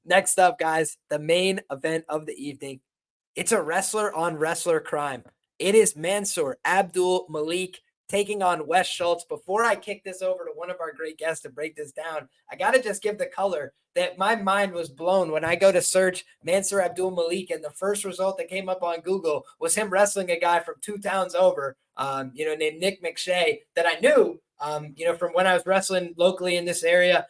Next up, guys, the main event of the evening. It's a wrestler on wrestler crime. It is Mansour Abdul-Malik taking on Wes Schultz. Before I kick this over to one of our great guests to break this down, I got to just give the color that my mind was blown when I go to search Mansour Abdul-Malik, and the first result that came up on Google was him wrestling a guy from 2 towns over, named Nick McShay, that I knew, from when I was wrestling locally in this area.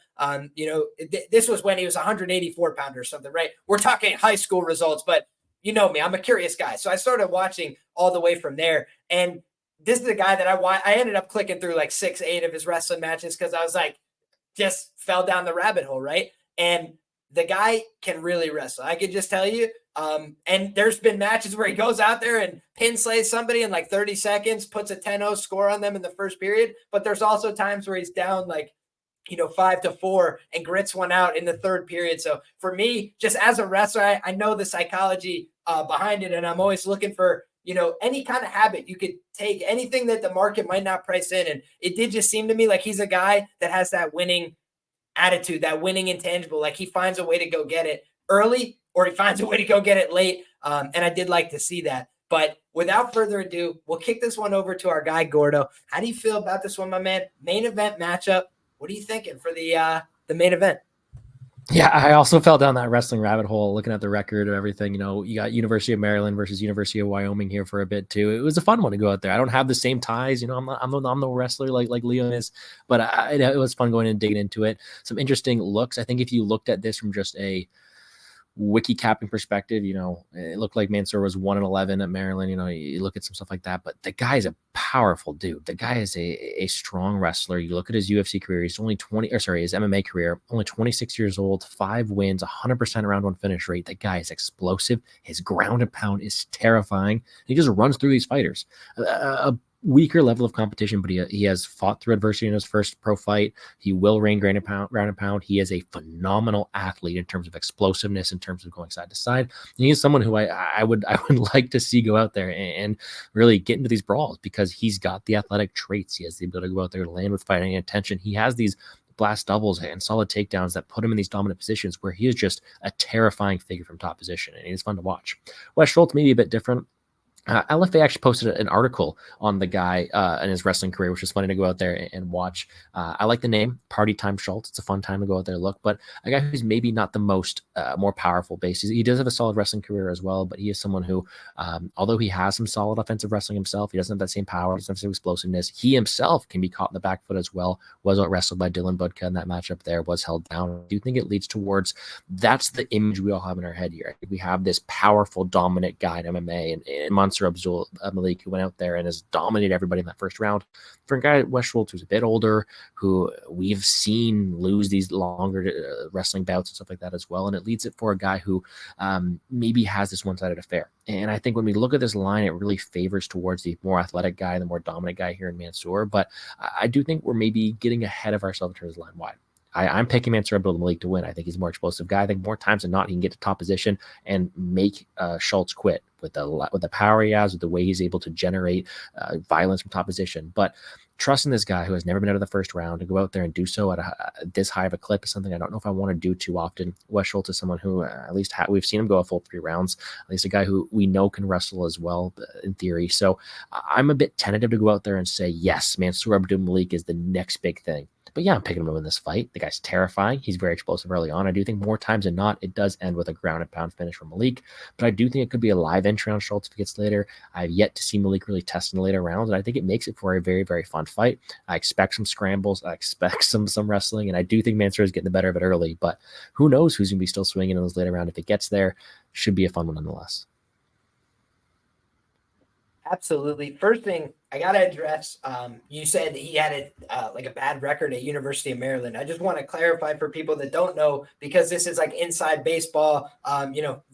This was when he was 184 pounder or something, right? We're talking high school results, but you know me, I'm a curious guy. So I started watching all the way from there. And this is the guy that I ended up clicking through like 6-8 of his wrestling matches because I was like, just fell down the rabbit hole, right? And the guy can really wrestle. I could just tell you. And there's been matches where he goes out there and pin slays somebody in like 30 seconds, puts a 10-0 score on them in the first period. But there's also times where he's down like 5-4 and grits one out in the third period. So for me, just as a wrestler, I know the psychology behind it, and I'm always looking for, any kind of habit you could take, anything that the market might not price in. And it did just seem to me like he's a guy that has that winning attitude, that winning intangible. Like he finds a way to go get it early, or he finds a way to go get it late. And I did like to see that. But without further ado, we'll kick this one over to our guy, Gordo. How do you feel about this one, my man? Main event matchup. What are you thinking for the main event? Yeah, I also fell down that wrestling rabbit hole looking at the record of everything. You got University of Maryland versus University of Wyoming here for a bit too. It was a fun one to go out there. I don't have the same ties. I'm the wrestler like Liam is, but it was fun going and digging into it. Some interesting looks. I think if you looked at this from just a wiki capping perspective, it looked like Mansour was 1-11 at Maryland. You look at some stuff like that, but the guy is a powerful dude. The guy is a strong wrestler. You look at his UFC career, he's only his MMA career, only 26 years old, 5 wins, 100% round 1 finish rate. The guy is explosive. His ground and pound is terrifying. He just runs through these fighters. A weaker level of competition, but he has fought through adversity in his first pro fight. He will reign ground and pound. He is a phenomenal athlete in terms of explosiveness, in terms of going side to side. And he is someone who I would like to see go out there and really get into these brawls, because he's got the athletic traits. He has the ability to go out there and land with fighting intention. He has these blast doubles and solid takedowns that put him in these dominant positions where he is just a terrifying figure from top position, and it's fun to watch. Wes Schultz may be a bit different. LFA actually posted an article on the guy and his wrestling career, which is funny to go out there and watch. I like the name, Party Time Schultz. It's a fun time to go out there and look, but a guy who's maybe not the most more powerful base. He does have a solid wrestling career as well, but he is someone who, although he has some solid offensive wrestling himself, he doesn't have that same power, doesn't have the same explosiveness. He himself can be caught in the back foot as well. Was out wrestled by Dylan Budka in that matchup there, was held down. I do think it leads towards, that's the image we all have in our head here. We have this powerful, dominant guy in MMA, and Mansour Abdul-Malik, who went out there and has dominated everybody in that first round. For a guy, Wes Schultz, who's a bit older, who we've seen lose these longer wrestling bouts and stuff like that as well. And it leads it for a guy who maybe has this one-sided affair. And I think when we look at this line, it really favors towards the more athletic guy, the more dominant guy here in Mansour. But I do think we're maybe getting ahead of ourselves in terms of line wide. I'm picking Mansour Abdul-Malik to win. I think he's a more explosive guy. I think more times than not, he can get to top position and make Schultz quit with the power he has, with the way he's able to generate violence from top position. But trusting this guy who has never been out of the first round to go out there and do so at this high of a clip is something I don't know if I want to do too often. Wes Schultz is someone who at least we've seen him go a full 3 rounds. At least a guy who we know can wrestle as well in theory. So I'm a bit tentative to go out there and say, yes, Mansour Abdul-Malik is the next big thing. But yeah, I'm picking him to win this fight. The guy's terrifying. He's very explosive early on. I do think more times than not, it does end with a ground and pound finish from Malik. But I do think it could be a live entry on Schultz if it gets later. I've yet to see Malik really test in the later rounds, and I think it makes it for a very, very fun fight. I expect some scrambles. I expect some wrestling, and I do think Mansour is getting the better of it early. But who knows who's going to be still swinging in those later rounds if it gets there. Should be a fun one nonetheless. Absolutely. First thing I got to address, you said he had a bad record at University of Maryland. I just want to clarify for people that don't know, because this is like inside baseball,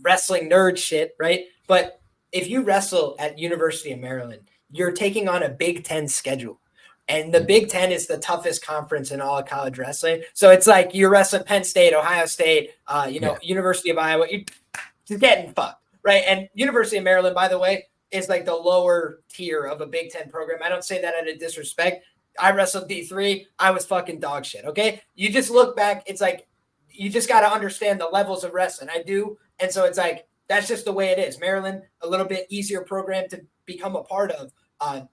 wrestling nerd shit, right? But if you wrestle at University of Maryland, you're taking on a Big Ten schedule. And the Big Ten is the toughest conference in all of college wrestling. So it's like you're wrestling Penn State, Ohio State, University of Iowa. You're just getting fucked, right? And University of Maryland, by the way, is like the lower tier of a Big Ten program. I don't say that out of disrespect. I wrestled D3. I was fucking dog shit, okay? You just look back. It's like you just got to understand the levels of wrestling. I do. And so it's like, that's just the way it is. Maryland, a little bit easier program to become a part of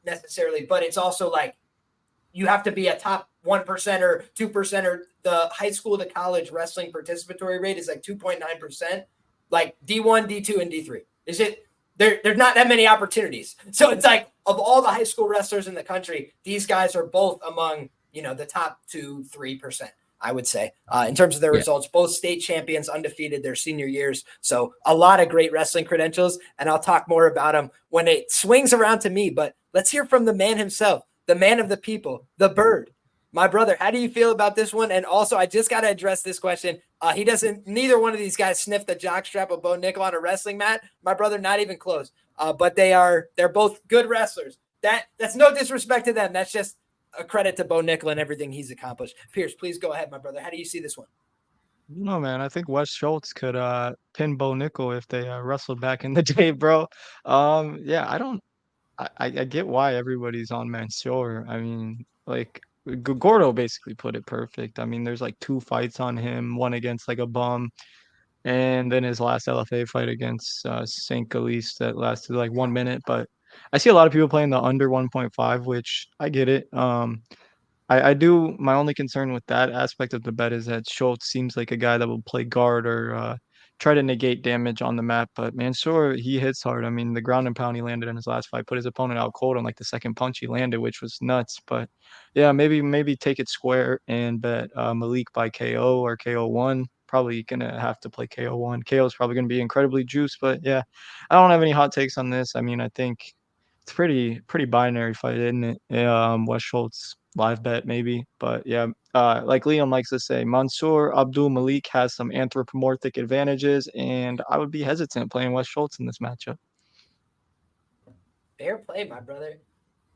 necessarily, but it's also like you have to be a top 1% or 2%, or the high school to college wrestling participatory rate is like 2.9%. Like D1, D2, and D3. Is it there's not that many opportunities. So it's like, of all the high school wrestlers in the country, these guys are both among, the top 2-3%. I would say, in terms of their results, both state champions, undefeated their senior years. So a lot of great wrestling credentials, and I'll talk more about them when it swings around to me. But let's hear from the man himself, the man of the people, the Bird. My brother, how do you feel about this one? And also, I just got to address this question. Neither one of these guys sniffed the jockstrap of Bo Nickel on a wrestling mat. My brother, not even close. But they're both good wrestlers. That's no disrespect to them. That's just a credit to Bo Nickel and everything he's accomplished. Pierce, please go ahead, my brother. How do you see this one? No, man, I think Wes Schultz could pin Bo Nickel if they wrestled back in the day, bro. Yeah, I get why everybody's on Mansour. I mean, like Gordo basically put it perfect. I mean, there's like 2 fights on him, one against like a bum, and then his last LFA fight against St. Galice that lasted like 1 minute. But I see a lot of people playing the under 1.5, which I get it. I do. My only concern with that aspect of the bet is that Schultz seems like a guy that will play guard or try to negate damage on the map. But Mansour, he hits hard. I mean, the ground and pound he landed in his last fight put his opponent out cold on like the second punch he landed, which was nuts. But yeah, maybe take it square and bet Malik by KO or KO1. Probably gonna have to play KO1. KO is probably gonna be incredibly juiced. But yeah, I don't have any hot takes on this. I mean, I think it's pretty binary fight, isn't it? Yeah, Wes Schultz live bet maybe, but yeah, like Liam likes to say, Mansour Abdul-Malik has some anthropomorphic advantages, and I would be hesitant playing Wes Schultz in this matchup. Fair play, my brother.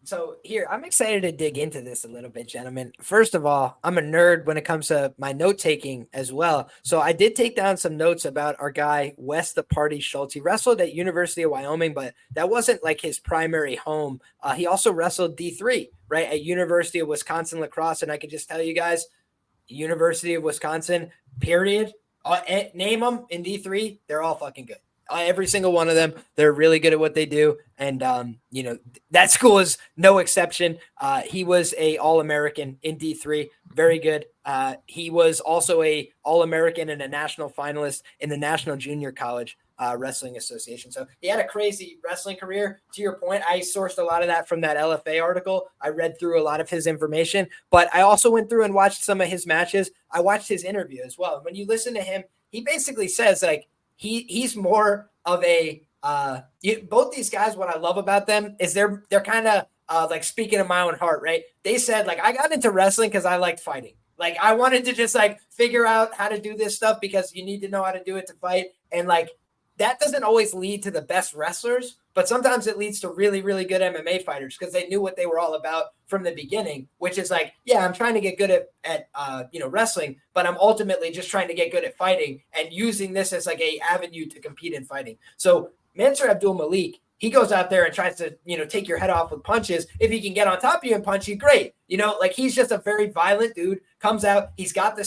So here, I'm excited to dig into this a little bit, gentlemen. First of all, I'm a nerd when it comes to my note taking as well. So I did take down some notes about our guy, Wes the Party Schultz. He wrestled at University of Wyoming, but that wasn't like his primary home. He also wrestled D3, right, at University of Wisconsin Lacrosse. And I can just tell you guys, University of Wisconsin, period. Name them in D3, they're all fucking good. Every single one of them, they're really good at what they do. And, that school is no exception. He was a All-American in D3. Very good. He was also a All-American and a national finalist in the National Junior College Wrestling Association. So he had a crazy wrestling career. To your point, I sourced a lot of that from that LFA article. I read through a lot of his information, but I also went through and watched some of his matches. I watched his interview as well. When you listen to him, he basically says like, he's more of a both these guys. What I love about them is they're kind of like speaking of my own heart, right? They said like, I got into wrestling because I liked fighting. Like I wanted to just like figure out how to do this stuff because you need to know how to do it to fight. And like that doesn't always lead to the best wrestlers, but sometimes it leads to really, really good MMA fighters because they knew what they were all about from the beginning, which is like, yeah, I'm trying to get good at wrestling, but I'm ultimately just trying to get good at fighting and using this as like a avenue to compete in fighting. So Mansour Abdul-Malik, he goes out there and tries to, take your head off with punches. If he can get on top of you and punch you, great. Like he's just a very violent dude, comes out, he's got the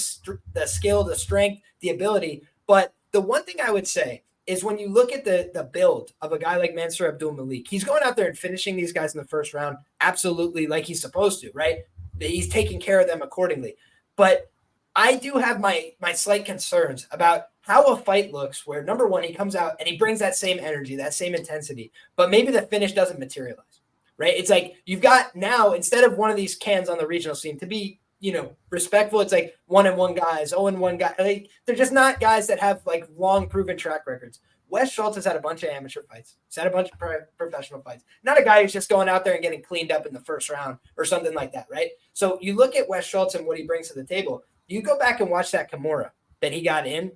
skill, the strength, the ability. But the one thing I would say is when you look at the build of a guy like Mansour Abdul-Malik, he's going out there and finishing these guys in the first round absolutely like he's supposed to, right? He's taking care of them accordingly. But I do have my slight concerns about how a fight looks where, number one, he comes out and he brings that same energy, that same intensity, but maybe the finish doesn't materialize, right? It's like you've got now, instead of one of these cans on the regional scene, to be respectful, it's like 1-1 guys, 0-1 guys. Like, they're just not guys that have like long proven track records. Wes Schultz has had a bunch of amateur fights. He's had a bunch of professional fights. Not a guy who's just going out there and getting cleaned up in the first round or something like that, right? So you look at Wes Schultz and what he brings to the table. You go back and watch that Kimura that he got in.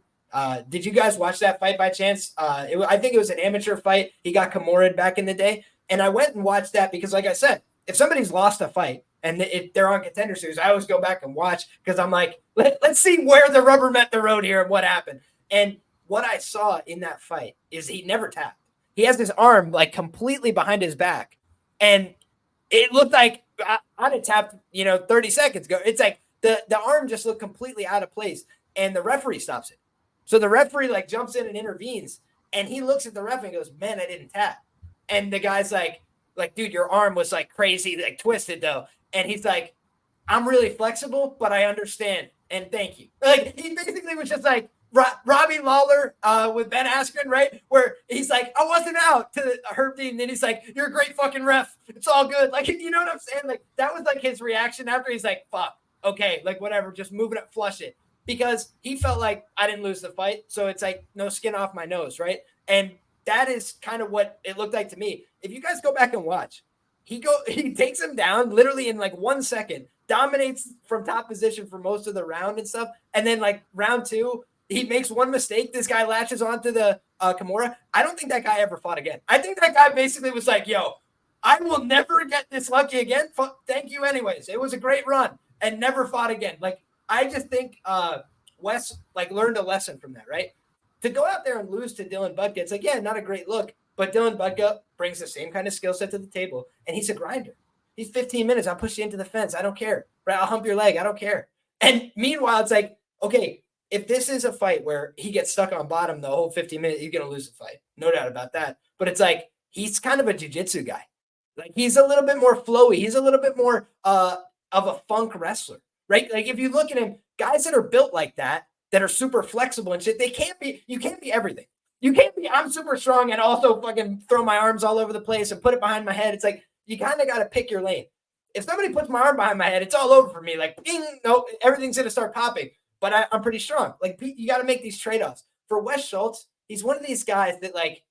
Did you guys watch that fight by chance? I think it was an amateur fight. He got Kimura'd back in the day. And I went and watched that because, like I said, if somebody's lost a fight, and if they're on Contender Series, I always go back and watch because I'm like, let's see where the rubber met the road here and what happened. And what I saw in that fight is he never tapped. He has his arm like completely behind his back. And it looked like I'd have tapped, 30 seconds ago. It's like the arm just looked completely out of place. and the referee stops it. So the referee like jumps in and intervenes, and he looks at the ref and goes, "Man, I didn't tap." And the guy's like, "Dude, your arm was like crazy, like twisted though." And he's like, "I'm really flexible, but I understand. And thank you." Like he basically was just like Robbie Lawler with Ben Askren, right? Where he's like, "I wasn't out," to Herb Dean. And then he's like, "You're a great fucking ref. It's all good." Like, you know what I'm saying? Like that was like his reaction after. He's like, "Fuck. Okay, like whatever, just move it up, flush it." Because he felt like I didn't lose the fight. So it's like no skin off my nose, right? And that is kind of what it looked like to me. If you guys go back and watch, he takes him down literally in like 1 second, dominates from top position for most of the round and stuff. And then like round 2, he makes one mistake. This guy latches onto the Kimura. I don't think that guy ever fought again. I think that guy basically was like, "Yo, I will never get this lucky again. Thank you anyways. It was a great run," and never fought again. Like, I just think Wes like learned a lesson from that, right? To go out there and lose to Dylan Budka, it's like, yeah, not a great look, but Dylan Budka brings the same kind of skill set to the table, and he's a grinder. He's 15 minutes. I'll push you into the fence. I don't care. Right? I'll hump your leg. I don't care. And meanwhile, it's like, okay, if this is a fight where he gets stuck on bottom the whole 15 minutes, you're going to lose the fight. No doubt about that. But it's like, he's kind of a jiu-jitsu guy. Like, he's a little bit more flowy. He's a little bit more of a funk wrestler, right? Like, if you look at him, guys that are built like that are super flexible and shit, you can't be everything. You can't be, I'm super strong and also fucking throw my arms all over the place and put it behind my head. It's like, you kind of got to pick your lane. If somebody puts my arm behind my head, it's all over for me. Like, ping, no, everything's going to start popping. But I'm pretty strong. Like, you got to make these trade-offs. For Wes Schultz, he's one of these guys that, like,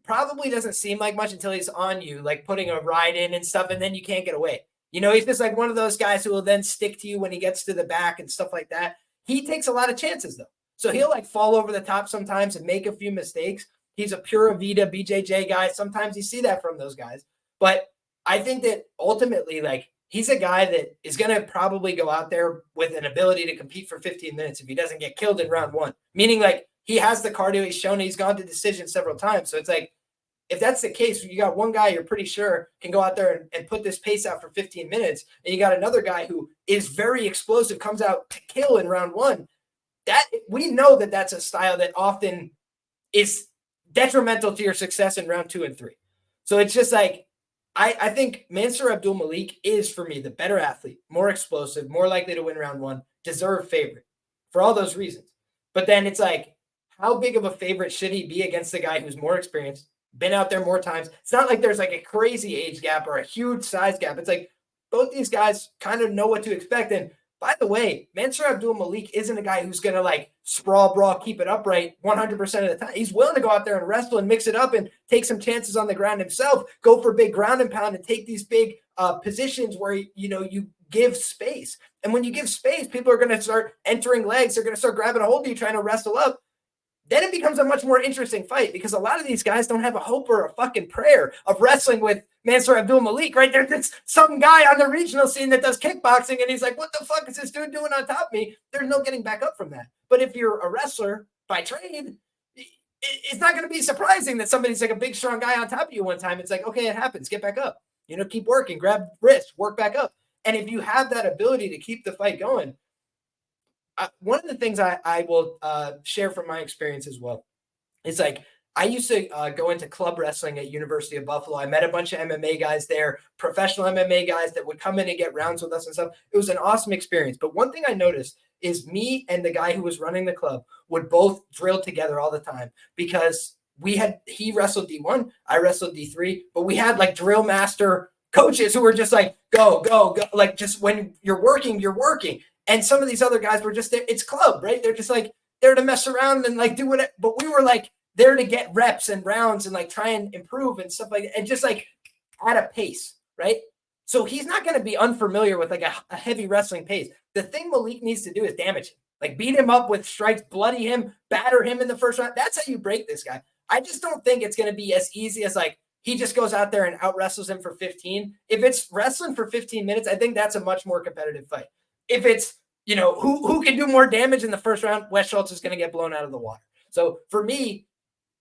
probably doesn't seem like much until he's on you, like putting a ride in and stuff, and then you can't get away. You know, he's just like one of those guys who will then stick to you when he gets to the back and stuff like that. He takes a lot of chances, though. So he'll, like, fall over the top sometimes and make a few mistakes. He's a pure Vita, BJJ guy. Sometimes you see that from those guys. But I think that ultimately, like, he's a guy that is going to probably go out there with an ability to compete for 15 minutes if he doesn't get killed in round 1. Meaning, like, he has the cardio. He's shown he's gone to decision several times. So it's like, if that's the case, you got one guy you're pretty sure can go out there and put this pace out for 15 minutes, and you got another guy who is very explosive, comes out to kill in round 1. That we know that that's a style that often is detrimental to your success in round 2 and 3. So it's just like, I think Mansour Abdul-Malik is, for me, the better athlete, more explosive, more likely to win round 1, deserved favorite for all those reasons. But then it's like, how big of a favorite should he be against the guy who's more experienced, been out there more times? It's not like there's like a crazy age gap or a huge size gap. It's like both these guys kind of know what to expect. And by the way, Mansour Abdul-Malik isn't a guy who's going to like sprawl, brawl, keep it upright 100% of the time. He's willing to go out there and wrestle and mix it up and take some chances on the ground himself, go for big ground and pound and take these big positions where, you know, you give space. And when you give space, people are going to start entering legs. They're going to start grabbing a hold of you, trying to wrestle up. Then it becomes a much more interesting fight because a lot of these guys don't have a hope or a fucking prayer of wrestling with Mansour Abdul-Malik, right? There's some guy on the regional scene that does kickboxing and he's like, what the fuck is this dude doing on top of me? There's no getting back up from that. But if you're a wrestler by trade, it's not going to be surprising that somebody's like a big, strong guy on top of you one time. It's like, okay, it happens. Get back up. You know, keep working, grab wrist, work back up. And if you have that ability to keep the fight going, one of the things I will share from my experience as well is like I used to go into club wrestling at University of Buffalo. I met a bunch of MMA guys there, professional MMA guys that would come in and get rounds with us and stuff. It was an awesome experience. But one thing I noticed is me and the guy who was running the club would both drill together all the time because he wrestled D1, I wrestled D3, but we had like drill master coaches who were just like, go, go, go. Like just when you're working, you're working. And some of these other guys were just there. It's club, right? They're just like there to mess around and like do whatever. But we were like there to get reps and rounds and like try and improve and stuff like that. And just like at a pace, right? So he's not going to be unfamiliar with like a heavy wrestling pace. The thing Malik needs to do is damage him. Like beat him up with strikes, bloody him, batter him in the first round. That's how you break this guy. I just don't think it's going to be as easy as like he just goes out there and out wrestles him for 15. If it's wrestling for 15 minutes, I think that's a much more competitive fight. If it's, you know, who can do more damage in the first round, Wes Schultz is going to get blown out of the water. So for me,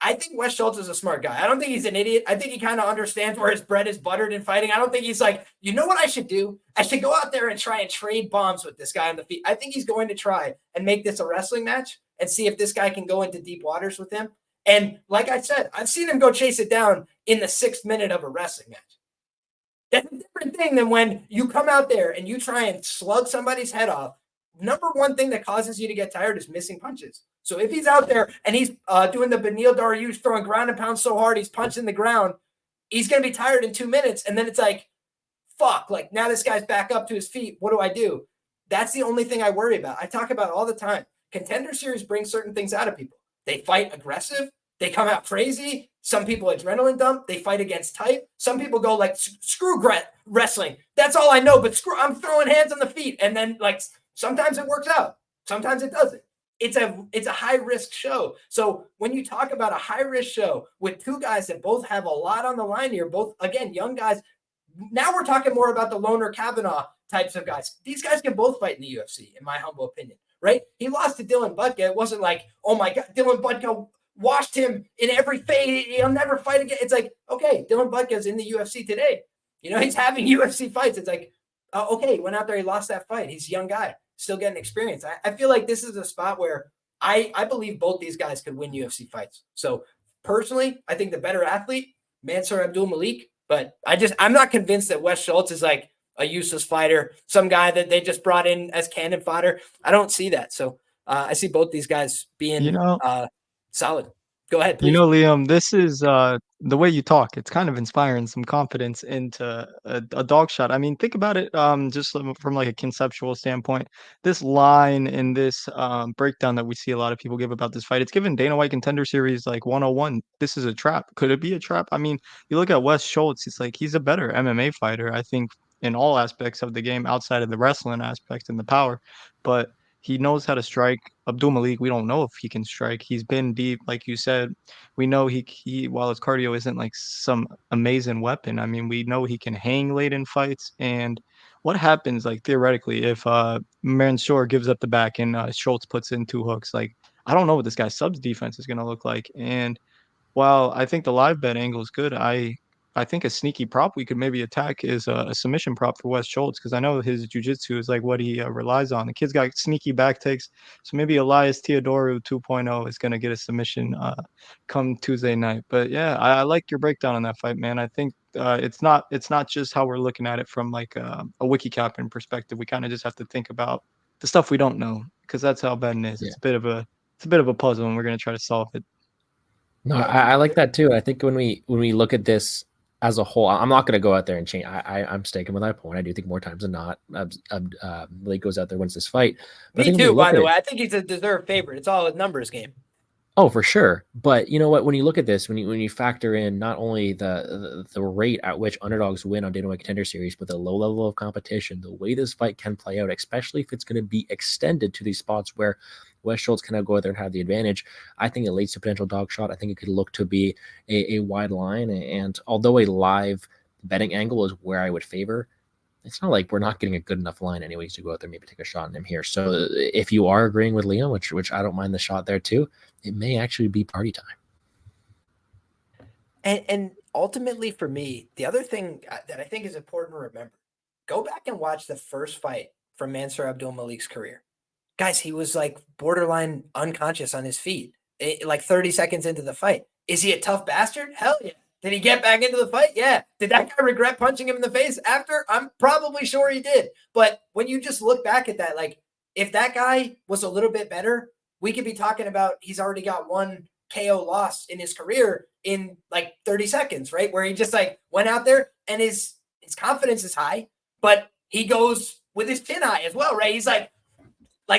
I think Wes Schultz is a smart guy. I don't think he's an idiot. I think he kind of understands where his bread is buttered in fighting. I don't think he's like, you know what I should do? I should go out there and try and trade bombs with this guy on the feet. I think he's going to try and make this a wrestling match and see if this guy can go into deep waters with him. And like I said, I've seen him go chase it down in the 6th minute of a wrestling match. That's a different thing than when you come out there and you try and slug somebody's head off. Number one thing that causes you to get tired is missing punches. So if he's out there and he's doing the Beneil Dariush, throwing ground and pound so hard, he's punching the ground, he's going to be tired in 2 minutes. And then it's like, fuck, like now this guy's back up to his feet. What do I do? That's the only thing I worry about. I talk about all the time. Contender Series brings certain things out of people. They fight aggressive. They come out crazy. Some people adrenaline dump. They fight against type. Some people go like, screw wrestling. That's all I know, but I'm throwing hands on the feet. And then like sometimes it works out. Sometimes it doesn't. It's a high risk show. So when you talk about a high risk show with two guys that both have a lot on the line here, both again, young guys, now we're talking more about the Loner Kavanaugh types of guys. These guys can both fight in the UFC, in my humble opinion, right? He lost to Dylan Butke. It wasn't like, oh my God, Dylan Butke washed him in every fight. He'll never fight again. It's like, okay, Dylan Butke is in the UFC today. You know, he's having UFC fights. It's like, okay, he went out there, he lost that fight. He's a young guy, still getting experience. I feel like this is a spot where I believe both these guys could win UFC fights. So personally, I think the better athlete, Mansour Abdul-Malik, but I'm not convinced that Wes Schultz is like a useless fighter, some guy that they just brought in as cannon fodder. I don't see that. So I see both these guys being solid. Go ahead, please. Liam, this is the way you talk. It's kind of inspiring some confidence into a dog shot. I mean, think about it just from like a conceptual standpoint. This line in this breakdown that we see a lot of people give about this fight, it's given Dana White Contender Series like 101. This is a trap. Could it be a trap? I mean, you look at Wes Schultz, it's like he's a better MMA fighter, I think, in all aspects of the game outside of the wrestling aspect and the power. But he knows how to strike. Abdul-Malik, we don't know if he can strike. He's been deep, like you said. We know he while his cardio isn't like some amazing weapon, I mean, we know he can hang late in fights. And what happens, like theoretically, if Mansour gives up the back and Schultz puts in 2 hooks? Like, I don't know what this guy's subs defense is going to look like. And while I think the live bet angle is good, I think a sneaky prop we could maybe attack is a submission prop for Wes Schultz, because I know his jiu-jitsu is like what he relies on. The kid's got sneaky back takes, so maybe Elias Theodorou 2.0 is going to get a submission come Tuesday night. But yeah, I like your breakdown on that fight, man. I think it's not just how we're looking at it from like a wiki capping perspective. We kind of just have to think about the stuff we don't know, because that's how betting is. Yeah. It's a bit of a puzzle, and we're going to try to solve it. No, I like that too. I think when we look at this as a whole, I'm not going to go out there and change. I'm sticking with my point. I do think more times than not, Blake goes out there, wins this fight. But me too, by the way. I think he's a deserved favorite. It's all a numbers game. Oh, for sure. But you know what? When you look at this, when you factor in not only the rate at which underdogs win on Dana White Contender Series, but the low level of competition, the way this fight can play out, especially if it's going to be extended to these spots where Wes Schultz can now go out there and have the advantage, I think it leads to potential dog shot. I think it could look to be a wide line. And although a live betting angle is where I would favor, it's not like we're not getting a good enough line anyways to go out there, maybe take a shot on him here. So if you are agreeing with Liam, which I don't mind the shot there too, it may actually be party time. And ultimately for me, the other thing that I think is important to remember, go back and watch the first fight from Mansour Abdul-Malik's career. Guys, he was like borderline unconscious on his feet, like 30 seconds into the fight. Is he a tough bastard? Hell yeah. Did he get back into the fight? Yeah. Did that guy regret punching him in the face after? I'm probably sure he did. But when you just look back at that, like if that guy was a little bit better, we could be talking about he's already got 1 KO loss in his career in like 30 seconds, right? Where he just like went out there and his confidence is high, but he goes with his chin high as well, right? He's like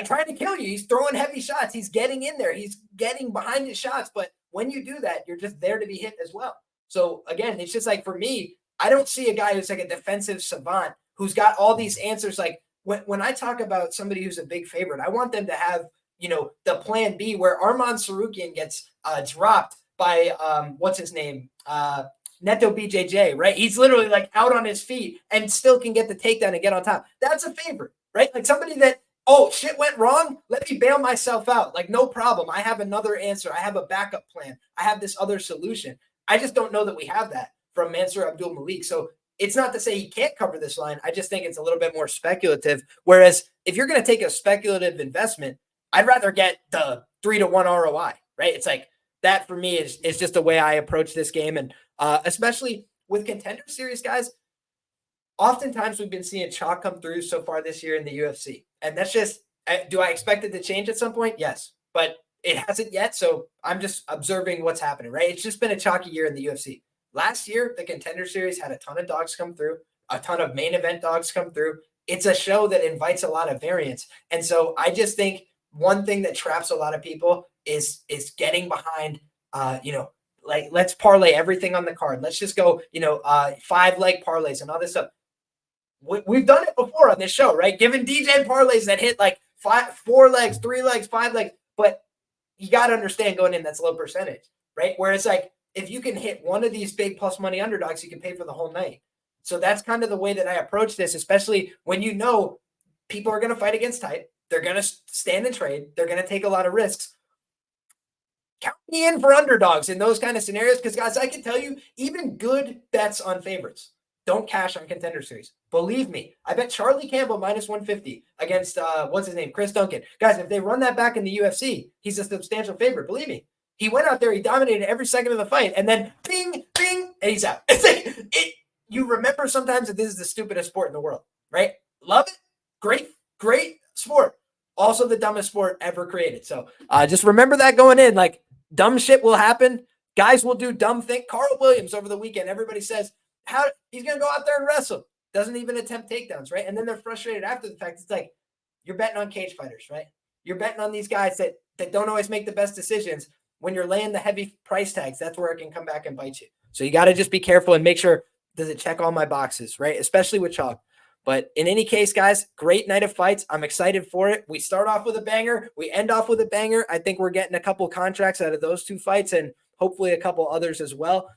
trying to kill you. He's throwing heavy shots. He's getting in there. He's getting behind his shots. But when you do that, you're just there to be hit as well. So again, it's just like for me, I don't see a guy who's like a defensive savant who's got all these answers. Like when I talk about somebody who's a big favorite, I want them to have, the plan B where Arman Sarukian gets dropped by what's his name? Neto BJJ, right? He's literally like out on his feet and still can get the takedown and get on top. That's a favorite, right? Like somebody that oh, shit went wrong. Let me bail myself out. Like, no problem. I have another answer. I have a backup plan. I have this other solution. I just don't know that we have that from Mansour Abdul-Malik. So it's not to say he can't cover this line. I just think it's a little bit more speculative. Whereas if you're going to take a speculative investment, I'd rather get the 3-to-1 ROI, right? It's like that for me is just the way I approach this game. And especially with Contender Series, guys, oftentimes we've been seeing chalk come through so far this year in the UFC. And that's just, do I expect it to change at some point? Yes, but it hasn't yet. So I'm just observing what's happening, right? It's just been a chalky year in the UFC. Last year, the Contender Series had a ton of dogs come through, a ton of main event dogs come through. It's a show that invites a lot of variance. And so I just think one thing that traps a lot of people is getting behind, like, let's parlay everything on the card. Let's just go, 5-leg parlays and all this stuff. We've done it before on this show, right? Given DJ parlays that hit like 4 legs, 3 legs, 5 legs, but you got to understand going in, that's low percentage, right? Where it's like, if you can hit one of these big plus money underdogs, you can pay for the whole night. So that's kind of the way that I approach this, especially when you know people are going to fight against type. They're going to stand and trade. They're going to take a lot of risks. Count me in for underdogs in those kind of scenarios because, guys, I can tell you, even good bets on favorites don't cash on Contender Series. Believe me. I bet Charlie Campbell minus 150 against, what's his name, Chris Duncan. Guys, if they run that back in the UFC, he's a substantial favorite. Believe me. He went out there, he dominated every second of the fight, and then bing, bing, and he's out. It's like, you remember sometimes that this is the stupidest sport in the world, right? Love it. Great sport. Also the dumbest sport ever created. So just remember that going in. Like, dumb shit will happen. Guys will do dumb things. Carl Williams over the weekend, everybody says, how he's going to go out there and wrestle. Doesn't even attempt takedowns, right? And then they're frustrated after the fact. It's like, you're betting on cage fighters, right? You're betting on these guys that don't always make the best decisions. When you're laying the heavy price tags, that's where it can come back and bite you. So you got to just be careful and make sure, does it check all my boxes, right? Especially with chalk. But in any case, guys, great night of fights. I'm excited for it. We start off with a banger. We end off with a banger. I think we're getting a couple contracts out of those 2 fights and hopefully a couple others as well.